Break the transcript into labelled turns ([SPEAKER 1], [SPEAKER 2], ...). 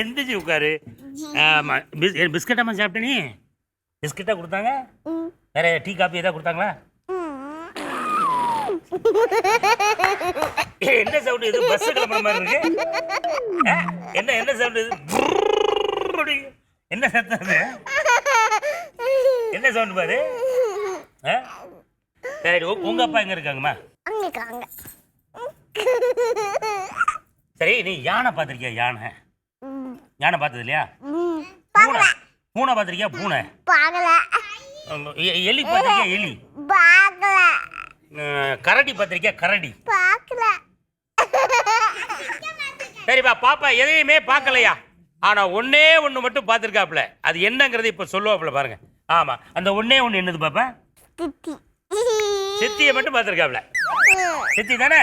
[SPEAKER 1] எந்திரிச்சு உட்காரு. ஆமா பிஸ்கட்டாம்மா சாப்பிட்ட நீ? பிஸ்கட்டா கொடுத்தாங்க? வேற டீ காப்பி ஏதாவது கொடுத்தாங்களா? என்ன சவுண்ட் இது? பஸ் கிளம்புற மாதிரி இருக்கு. என்ன சவுண்ட் இது? என்ன சத்தம் அது? என்ன சவுண்ட் பாரு? சரி உங்க அப்பா எங்க இருக்காங்கம்மா? சரி நீ யானை பார்த்திருக்கியா? யானை பார்த்தது இல்லையா? பூனை பார்த்திருக்கியா? பூனை எலி பார்த்திருக்கியா? எலி கரடி பார்த்திருக்கியா? கரடி சரிப்பா. பாப்பா எதையுமே பார்க்கலையா? ஆனா ஒன்னே ஒண்ணு மட்டும் பார்த்திருக்காப்ல. அது என்னங்கிறது இப்ப சொல்லுவாப்ல பாருங்க. ஆமா அந்த ஒன்னே ஒண்ணு என்னது பாப்பா? சித்தியை மட்டும் பார்த்திருக்காப்ல. சித்தி தானே?